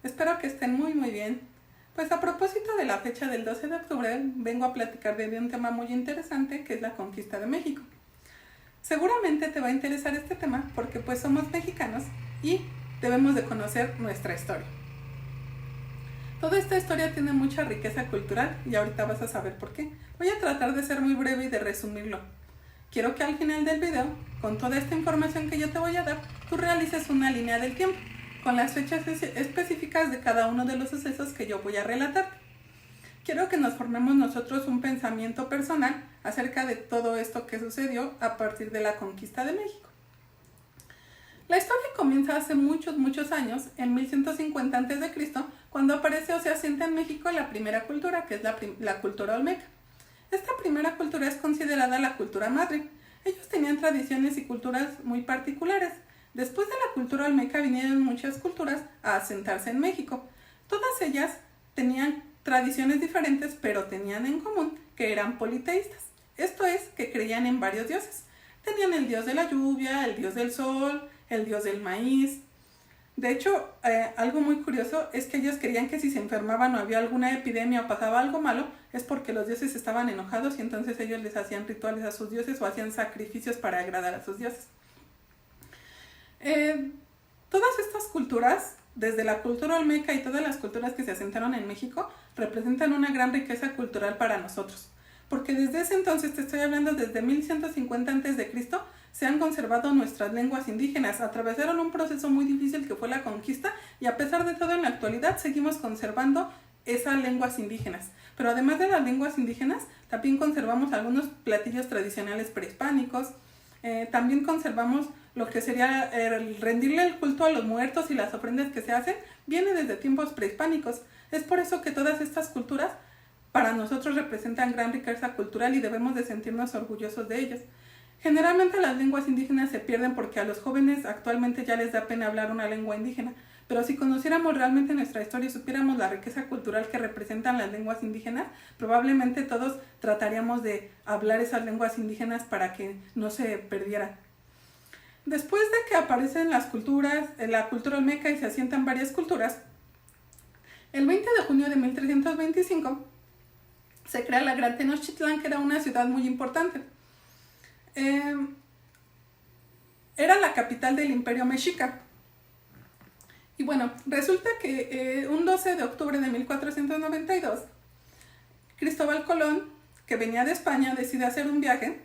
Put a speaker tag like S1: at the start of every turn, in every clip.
S1: Espero que estén muy bien. Pues a propósito de la fecha del 12 de octubre, vengo a platicar de un tema muy interesante que es la conquista de México. Seguramente te va a interesar este tema porque pues somos mexicanos y debemos de conocer nuestra historia. Toda esta historia tiene mucha riqueza cultural y ahorita vas a saber por qué. Voy a tratar de ser muy breve y de resumirlo. Quiero que al final del video, con toda esta información que yo te voy a dar, tú realices una línea del tiempo, con las fechas específicas de cada uno de los sucesos que yo voy a relatar. Quiero que nos formemos nosotros un pensamiento personal acerca de todo esto que sucedió a partir de la conquista de México. La historia comienza hace muchos años, en 1150 a.C., cuando aparece o se asienta en México la primera cultura, que es la cultura olmeca. Esta primera cultura es considerada la cultura madre. Ellos tenían tradiciones y culturas muy particulares. Después de la cultura olmeca vinieron muchas culturas a asentarse en México. Todas ellas tenían tradiciones diferentes, pero tenían en común que eran politeístas. Esto es, que creían en varios dioses. Tenían el dios de la lluvia, el dios del sol, el dios del maíz. De hecho, algo muy curioso es que ellos creían que si se enfermaban o había alguna epidemia o pasaba algo malo, es porque los dioses estaban enojados y entonces ellos les hacían rituales a sus dioses o hacían sacrificios para agradar a sus dioses. Todas estas culturas, desde la cultura olmeca y todas las culturas que se asentaron en México, representan una gran riqueza cultural para nosotros. Porque desde ese entonces, te estoy hablando desde 1150 a.C., se han conservado nuestras lenguas indígenas. Atravesaron un proceso muy difícil que fue la conquista y a pesar de todo en la actualidad seguimos conservando esas lenguas indígenas. Pero además de las lenguas indígenas, también conservamos algunos platillos tradicionales prehispánicos. También conservamos lo que sería el rendirle el culto a los muertos y las ofrendas que se hacen, viene desde tiempos prehispánicos. Es por eso que todas estas culturas para nosotros representan gran riqueza cultural y debemos de sentirnos orgullosos de ellas. Generalmente las lenguas indígenas se pierden porque a los jóvenes actualmente ya les da pena hablar una lengua indígena, pero si conociéramos realmente nuestra historia y supiéramos la riqueza cultural que representan las lenguas indígenas, probablemente todos trataríamos de hablar esas lenguas indígenas para que no se perdieran. Después de que aparecen las culturas, la cultura olmeca y se asientan varias culturas, el 20 de junio de 1325 se crea la Gran Tenochtitlán, que era una ciudad muy importante. Era la capital del Imperio Mexica. Y bueno, resulta que un 12 de octubre de 1492, Cristóbal Colón, que venía de España, decide hacer un viaje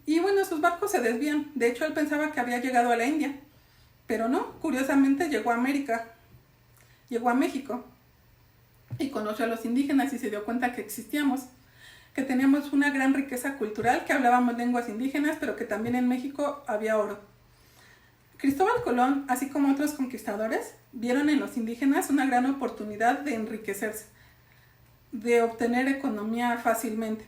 S1: y bueno, sus barcos se desvían. De hecho, él pensaba que había llegado a la India, pero no, curiosamente llegó a América, llegó a México y conoció a los indígenas y se dio cuenta que existíamos, que teníamos una gran riqueza cultural, que hablábamos lenguas indígenas, pero que también en México había oro. Cristóbal Colón, así como otros conquistadores, vieron en los indígenas una gran oportunidad de enriquecerse, de obtener economía fácilmente,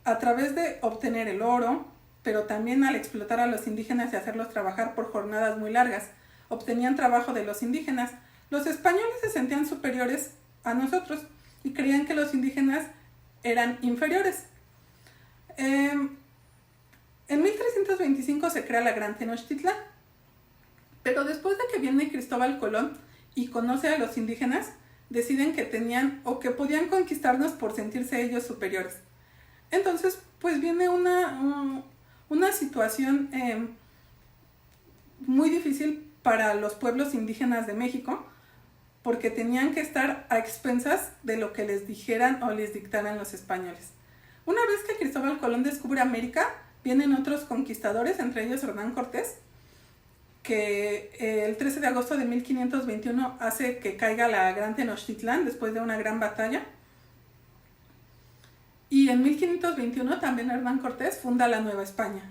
S1: a través de obtener el oro, pero también al explotar a los indígenas y hacerlos trabajar por jornadas muy largas. Obtenían trabajo de los indígenas. Los españoles se sentían superiores a nosotros y creían que los indígenas eran inferiores. En 1325 se crea la Gran Tenochtitlán, pero después de que viene Cristóbal Colón y conoce a los indígenas, deciden que tenían o que podían conquistarnos por sentirse ellos superiores. Entonces, pues viene una situación muy difícil para los pueblos indígenas de México, porque tenían que estar a expensas de lo que les dijeran o les dictaran los españoles. Una vez que Cristóbal Colón descubre América, vienen otros conquistadores, entre ellos Hernán Cortés, que el 13 de agosto de 1521 hace que caiga la Gran Tenochtitlán después de una gran batalla. Y en 1521 también Hernán Cortés funda la Nueva España,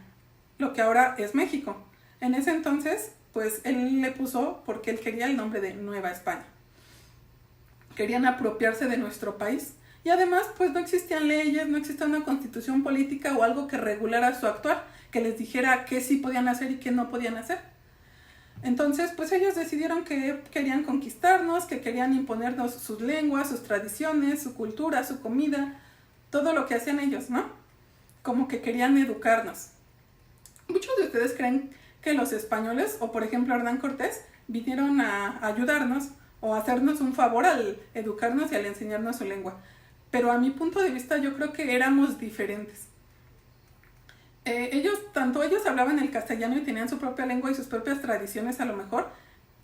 S1: lo que ahora es México. En ese entonces, pues él le puso, porque él quería el nombre de Nueva España. Querían apropiarse de nuestro país y además pues no existían leyes, no existía una constitución política o algo que regulara su actuar, que les dijera qué sí podían hacer y qué no podían hacer. Entonces pues ellos decidieron que querían conquistarnos, que querían imponernos sus lenguas, sus tradiciones, su cultura, su comida, todo lo que hacían ellos, ¿no? Como que querían educarnos. Muchos de ustedes creen que los españoles, o por ejemplo Hernán Cortés, vinieron a ayudarnos o hacernos un favor al educarnos y al enseñarnos su lengua. Pero a mi punto de vista yo creo que éramos diferentes. Tanto ellos hablaban el castellano y tenían su propia lengua y sus propias tradiciones a lo mejor,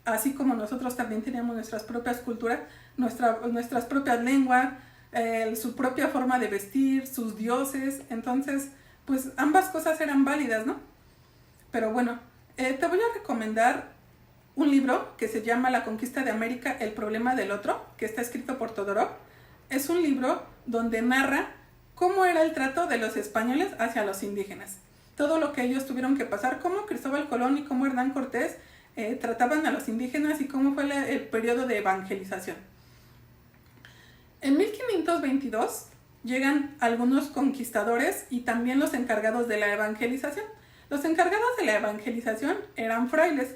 S1: así como nosotros también teníamos nuestras propias culturas, nuestras propias lenguas, su propia forma de vestir, sus dioses. Entonces, pues ambas cosas eran válidas, ¿no? Pero bueno, te voy a recomendar un libro que se llama La conquista de América, el problema del otro, que está escrito por Todorov. Es un libro donde narra cómo era el trato de los españoles hacia los indígenas. Todo lo que ellos tuvieron que pasar, cómo Cristóbal Colón y cómo Hernán Cortés trataban a los indígenas y cómo fue el periodo de evangelización. En 1522 llegan algunos conquistadores y también los encargados de la evangelización. Los encargados de la evangelización eran frailes.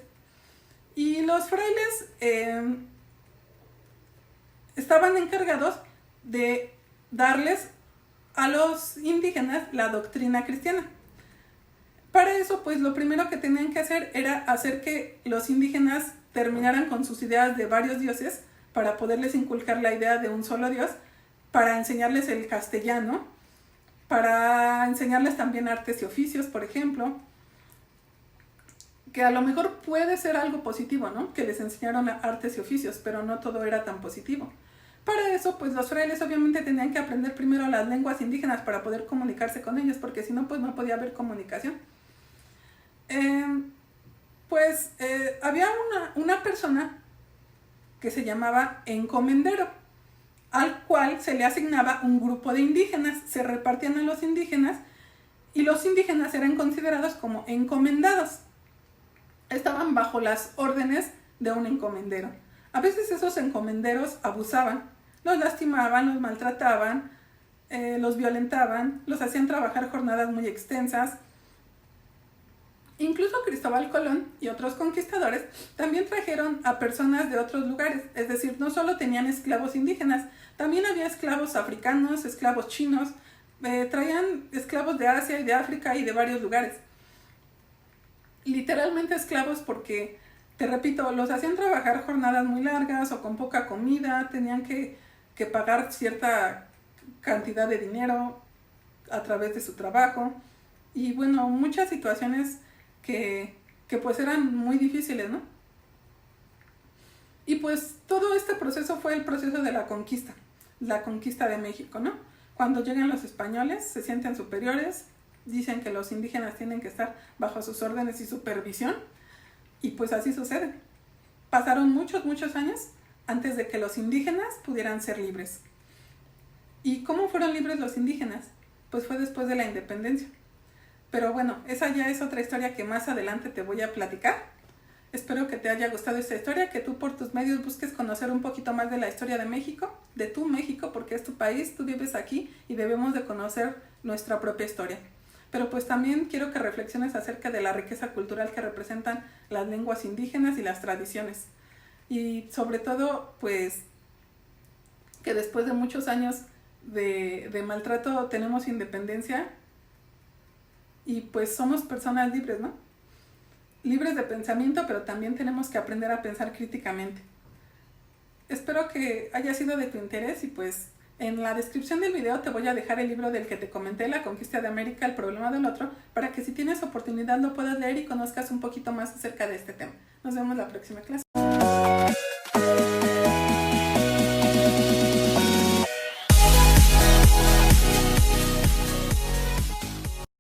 S1: Y los frailes estaban encargados de darles a los indígenas la doctrina cristiana. Para eso, pues lo primero que tenían que hacer era hacer que los indígenas terminaran con sus ideas de varios dioses para poderles inculcar la idea de un solo Dios, para enseñarles el castellano, para enseñarles también artes y oficios, por ejemplo, que a lo mejor puede ser algo positivo, ¿no? Que les enseñaron artes y oficios, pero no todo era tan positivo. Para eso, pues los frailes obviamente tenían que aprender primero las lenguas indígenas para poder comunicarse con ellos, porque si no, pues no podía haber comunicación. Había una persona que se llamaba encomendero, al cual se le asignaba un grupo de indígenas, se repartían a los indígenas y los indígenas eran considerados como encomendados. Estaban bajo las órdenes de un encomendero. A veces esos encomenderos abusaban, los lastimaban, los maltrataban, los violentaban, los hacían trabajar jornadas muy extensas. Incluso Cristóbal Colón y otros conquistadores también trajeron a personas de otros lugares, es decir, no solo tenían esclavos indígenas, también había esclavos africanos, esclavos chinos, traían esclavos de Asia y de África y de varios lugares. Literalmente esclavos porque, te repito, los hacían trabajar jornadas muy largas o con poca comida, tenían que pagar cierta cantidad de dinero a través de su trabajo y bueno, muchas situaciones que pues eran muy difíciles, ¿no? Y pues todo este proceso fue el proceso de la conquista de México, ¿no? Cuando llegan los españoles, se sienten superiores, dicen que los indígenas tienen que estar bajo sus órdenes y supervisión, y pues así sucede. Pasaron muchos años antes de que los indígenas pudieran ser libres. ¿Y cómo fueron libres los indígenas? Pues fue después de la independencia. Pero bueno, esa ya es otra historia que más adelante te voy a platicar. Espero que te haya gustado esta historia, que tú por tus medios busques conocer un poquito más de la historia de México, de tu México, porque es tu país, tú vives aquí y debemos de conocer nuestra propia historia. Pero pues también quiero que reflexiones acerca de la riqueza cultural que representan las lenguas indígenas y las tradiciones. Y sobre todo, pues, que después de muchos años de maltrato tenemos independencia y pues somos personas libres, ¿no? Libres de pensamiento, pero también tenemos que aprender a pensar críticamente. Espero que haya sido de tu interés y pues en la descripción del video te voy a dejar el libro del que te comenté, La conquista de América, el problema del otro, para que si tienes oportunidad lo puedas leer y conozcas un poquito más acerca de este tema. Nos vemos la próxima clase.